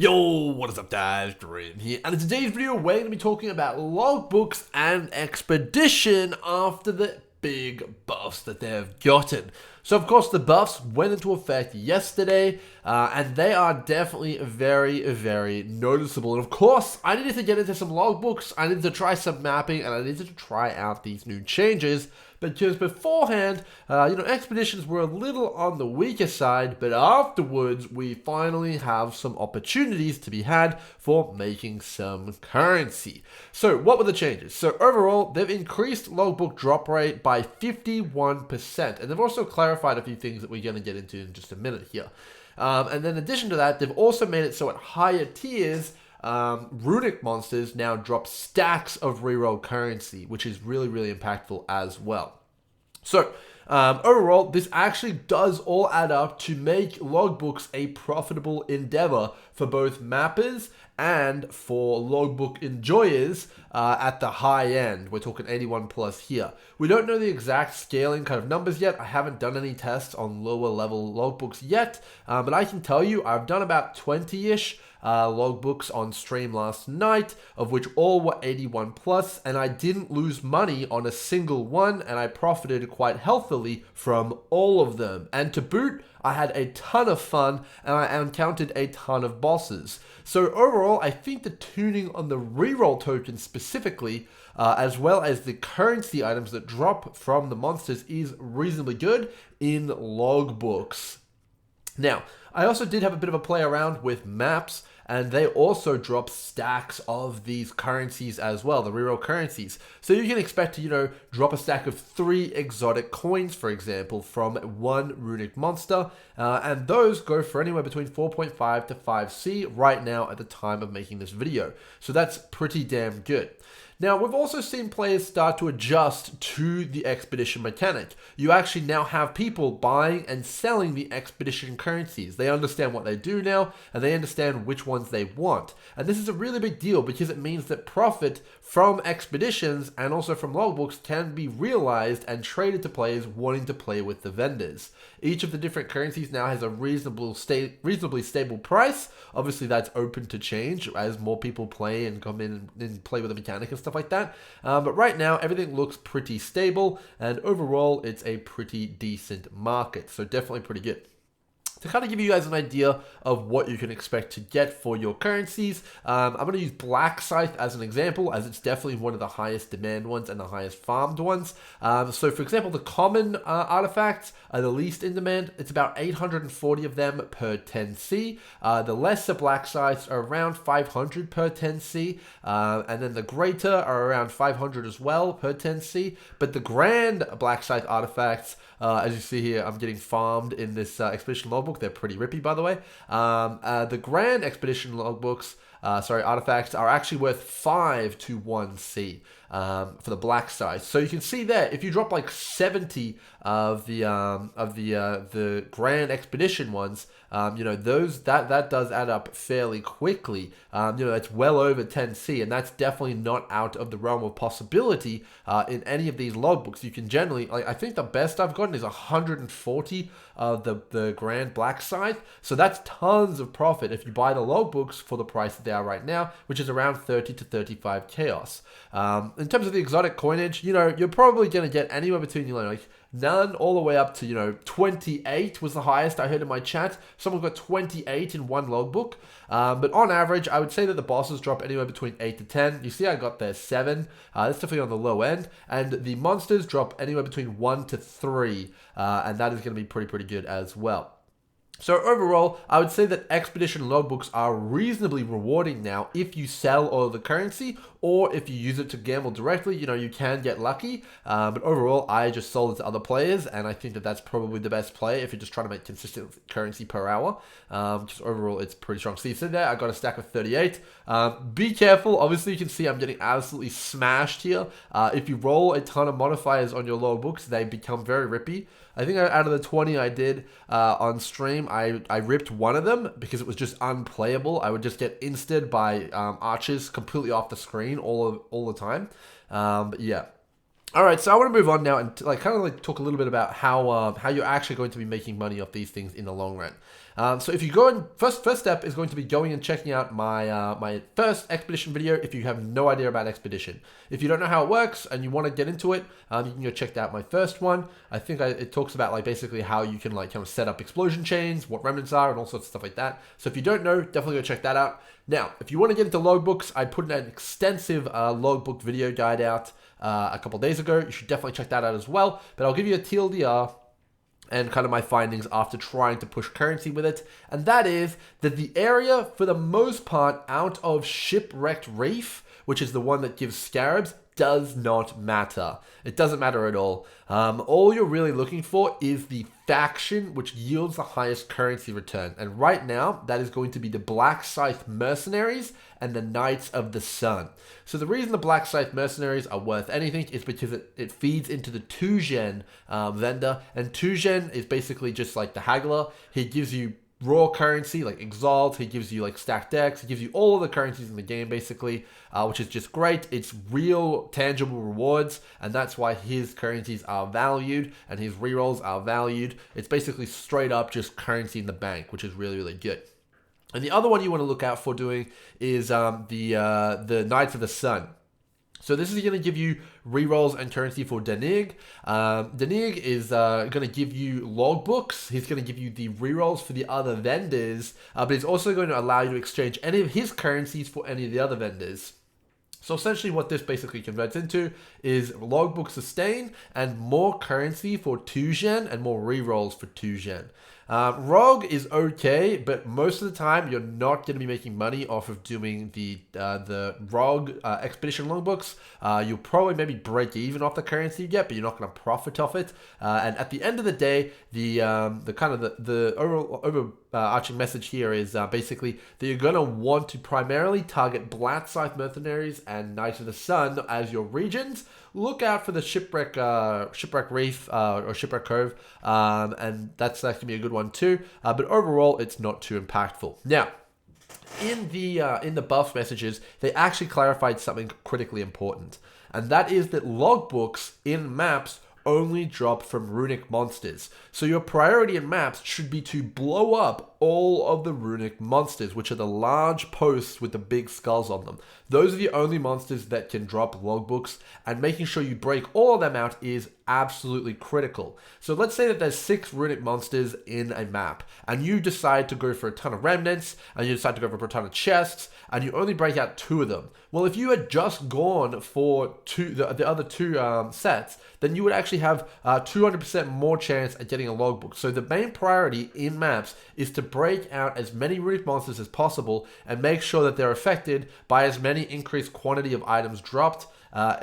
Yo, what is up guys, Grim here, and in today's video we're going to be talking about logbooks and expedition after the big buffs that they've gotten. So of course the buffs went into effect yesterday, and they are definitely very noticeable. And of course I needed to get into some logbooks, I needed to try some mapping, and I needed to try out these new changes. Because beforehand, expeditions were a little on the weaker side, but afterwards we finally have some opportunities to be had for making some currency. So what were the changes? So overall, they've increased logbook drop rate by 51%, and they've also clarified a few things that we're going to get into in just a minute here. And then in addition to that, they've also made it so at higher tiers, runic monsters now drop stacks of reroll currency, which is really impactful as well. So overall, this actually does all add up to make logbooks a profitable endeavor for both mappers and for logbook enjoyers at the high end. We're talking 81 plus here. We don't know the exact scaling kind of numbers yet. I haven't done any tests on lower level logbooks yet, but I can tell you I've done about 20-ish logbooks on stream last night, of which all were 81 plus, and I didn't lose money on a single one, and I profited quite healthily from all of them. And to boot, I had a ton of fun, and I encountered a ton of bosses. So overall, I think the tuning on the reroll token specifically, as well as the currency items that drop from the monsters, is reasonably good in logbooks. Now, I also did have a bit of a play around with maps, and they also drop stacks of these currencies as well, the reroll currencies. So you can expect to, drop a stack of 3 exotic coins, for example, from one runic monster, and those go for anywhere between 4.5 to 5C right now at the time of making this video. So that's pretty damn good. Now, we've also seen players start to adjust to the expedition mechanic. You actually now have people buying and selling the expedition currencies. They understand what they do now, and they understand which ones they want. And this is a really big deal because it means that profit from expeditions and also from logbooks can be realized and traded to players wanting to play with the vendors. Each of the different currencies now has a reasonably stable price. Obviously, that's open to change as more people play and come in and play with the mechanic and stuff like that. But right now, everything looks pretty stable, and overall, it's a pretty decent market. So definitely pretty good. To kind of give you guys an idea of what you can expect to get for your currencies, I'm going to use Black Scythe as an example, as it's definitely one of the highest demand ones and the highest farmed ones. So for example, the common artifacts are the least in demand. It's about 840 of them per 10C. The lesser Black Scythes are around 500 per 10C, and then the greater are around 500 as well per 10C. But the grand Black Scythe artifacts, as you see here, I'm getting farmed in this expedition logbook. They're pretty rippy, by the way. The grand expedition logbooks, artifacts are actually worth 5 to 1C for the Black Scythe. So you can see there, if you drop like 70 of the grand expedition ones, that does add up fairly quickly. It's well over 10C, and that's definitely not out of the realm of possibility in any of these logbooks. You can generally, I think the best I've gotten is 140 of the grand Black Scythe. So that's tons of profit if you buy the logbooks for the price that they are right now, which is around 30 to 35 chaos. In terms of the exotic coinage, you're probably going to get anywhere between, none all the way up to, 28 was the highest I heard in my chat. Someone got 28 in one logbook. But on average, I would say that the bosses drop anywhere between 8 to 10. You see I got there 7. That's definitely on the low end. And the monsters drop anywhere between 1 to 3. And that is going to be pretty good as well. So overall, I would say that expedition logbooks are reasonably rewarding now if you sell all the currency, or if you use it to gamble directly. You can get lucky, but overall I just sold it to other players, and I think that that's probably the best play if you're just trying to make consistent currency per hour. Just overall it's pretty strong. So you see there, I got a stack of 38. Be careful, obviously you can see I'm getting absolutely smashed here. If you roll a ton of modifiers on your logbooks, they become very rippy. I think out of the 20 I did on stream, I ripped one of them because it was just unplayable. I would just get insted by archers completely off the screen all the time. But yeah. All right, so I want to move on now and talk a little bit about how you're actually going to be making money off these things in the long run. So if you go in, first step is going to be going and checking out my my first expedition video if you have no idea about expedition. If you don't know how it works and you want to get into it, you can go check out my first one. I think it talks about like basically how you can like kind of set up explosion chains, what remnants are, and all sorts of stuff like that. So if you don't know, definitely go check that out. Now, if you want to get into logbooks, I put an extensive logbook video guide out a couple days ago. You should definitely check that out as well. But I'll give you a TLDR and kind of my findings after trying to push currency with it. And that is that the area, for the most part, out of Shipwrecked Reef, which is the one that gives scarabs, does not matter. It doesn't matter at all. All you're really looking for is the faction which yields the highest currency return. And right now, that is going to be the Black Scythe Mercenaries and the Knights of the Sun. So the reason the Black Scythe Mercenaries are worth anything is because it feeds into the 2-gen vendor. And 2-gen is basically just like the haggler. He gives you raw currency like Exalt, he gives you like stacked decks, he gives you all of the currencies in the game basically, which is just great. It's real tangible rewards, and that's why his currencies are valued and his rerolls are valued. It's basically straight up just currency in the bank, which is really, really good. And the other one you want to look out for doing is the Knights of the Sun. So this is going to give you rerolls and currency for Denig. Denig is going to give you logbooks. He's going to give you the rerolls for the other vendors, but he's also going to allow you to exchange any of his currencies for any of the other vendors. So essentially what this basically converts into is logbook sustain and more currency for 2-gen and more rerolls for 2-gen. Rogue is okay, but most of the time you're not going to be making money off of doing the Rogue expedition logbooks. You'll probably maybe break even off the currency you get, but you're not going to profit off it. And at the end of the day, the kind of the overarching message here is basically that you're going to want to primarily target Black Scythe Mercenaries and Knights of the Sun as your regions. Look out for the Shipwreck Reef or Shipwreck Cove, and that can be a good one too. But overall, it's not too impactful. Now, in the buff messages, they actually clarified something critically important, and that is that logbooks in maps only drop from runic monsters. So your priority in maps should be to blow up all of the runic monsters, which are the large posts with the big skulls on them. Those are the only monsters that can drop logbooks, and making sure you break all of them out is absolutely critical. So let's say that there's 6 runic monsters in a map, and you decide to go for a ton of remnants, and you decide to go for a ton of chests, and you only break out 2 of them. Well, if you had just gone for the other 2 sets, then you would actually have 200% more chance at getting a logbook. So the main priority in maps is to break out as many runic monsters as possible and make sure that they're affected by as many increased quantity of items dropped,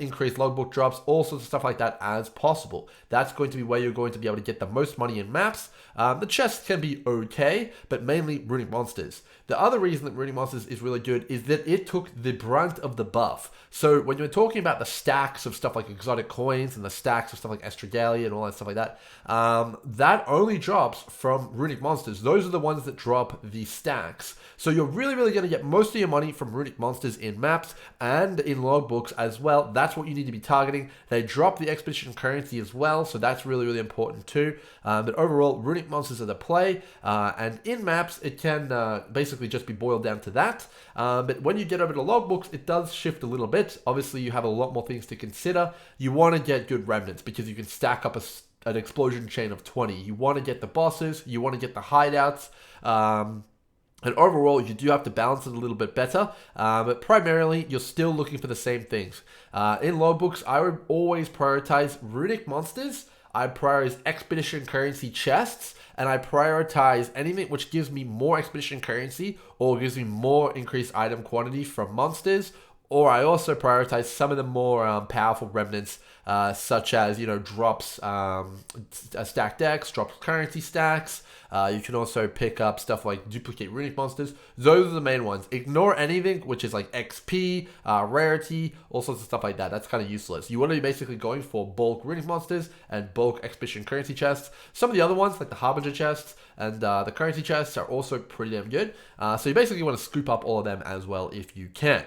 increased logbook drops, all sorts of stuff like that as possible. That's going to be where you're going to be able to get the most money in maps. The chests can be okay, but mainly runic monsters. The other reason that runic monsters is really good is that it took the brunt of the buff. So when you're talking about the stacks of stuff like exotic coins and the stacks of stuff like Estragali and all that stuff like that, that only drops from runic monsters. Those are the ones that drop the stacks. So you're really, really going to get most of your money from runic monsters in maps and in logbooks as well. That's what you need to be targeting. They drop the expedition currency as well, so that's really, really important too. But overall, runic monsters are the play, and in maps, it can basically just be boiled down to that. But when you get over to logbooks, it does shift a little bit. Obviously, you have a lot more things to consider. You want to get good remnants because you can stack up an explosion chain of 20. You want to get the bosses. You want to get the hideouts. And overall, you do have to balance it a little bit better, but primarily, you're still looking for the same things. In logbooks, I would always prioritize runic monsters, I prioritize expedition currency chests, and I prioritize anything which gives me more expedition currency or gives me more increased item quantity from monsters. Or I also prioritize some of the more powerful remnants, such as, drops stacked decks, drops currency stacks. You can also pick up stuff like duplicate runic monsters. Those are the main ones. Ignore anything which is like XP, rarity, all sorts of stuff like that. That's kind of useless. You want to be basically going for bulk runic monsters and bulk expedition currency chests. Some of the other ones, like the Harbinger chests and the currency chests, are also pretty damn good. So you basically want to scoop up all of them as well if you can.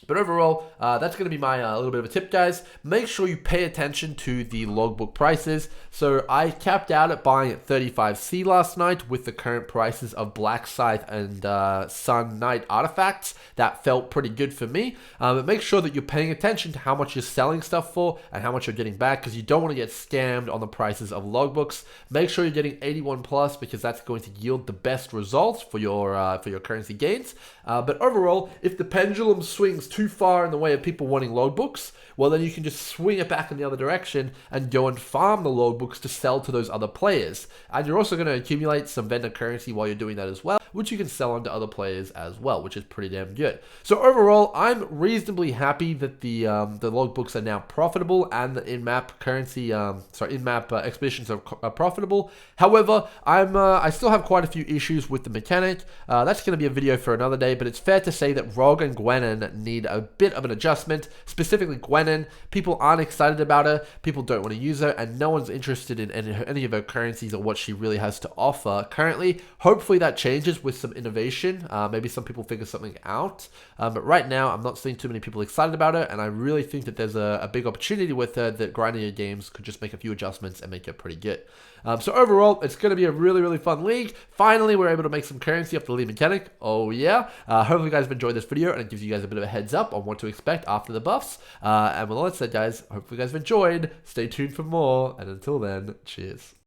But overall, that's going to be my little bit of a tip, guys. Make sure you pay attention to the logbook prices. So I capped out at buying at 35C last night with the current prices of Black Scythe and Sun Knight artifacts. That felt pretty good for me. But make sure that you're paying attention to how much you're selling stuff for and how much you're getting back, because you don't want to get scammed on the prices of logbooks. Make sure you're getting 81 plus, because that's going to yield the best results for your currency gains. But overall, if the pendulum swings too far in the way of people wanting logbooks, well, then you can just swing it back in the other direction and go and farm the logbooks to sell to those other players. And you're also going to accumulate some vendor currency while you're doing that as well, which you can sell on to other players as well, which is pretty damn good. So overall, I'm reasonably happy that the logbooks are now profitable and the in-map currency, in-map expeditions are profitable. However, I still have quite a few issues with the mechanic. That's going to be a video for another day, but it's fair to say that Rogue and Gwenin need a bit of an adjustment. Specifically Gwenin, people aren't excited about her, people don't want to use her, and no one's interested in any of her currencies or what she really has to offer currently. Hopefully that changes with some innovation. Maybe some people figure something out, but right now I'm not seeing too many people excited about her, and I really think that there's a big opportunity with her that Grinding Your Games could just make a few adjustments and make it pretty good. So overall, it's going to be a really, really fun league. Finally, we're able to make some currency off the league mechanic. Oh yeah. Hopefully you guys have enjoyed this video, and it gives you guys a bit of a heads up on what to expect after the buffs. And with all that said, guys, hopefully you guys have enjoyed. Stay tuned for more, and until then, cheers.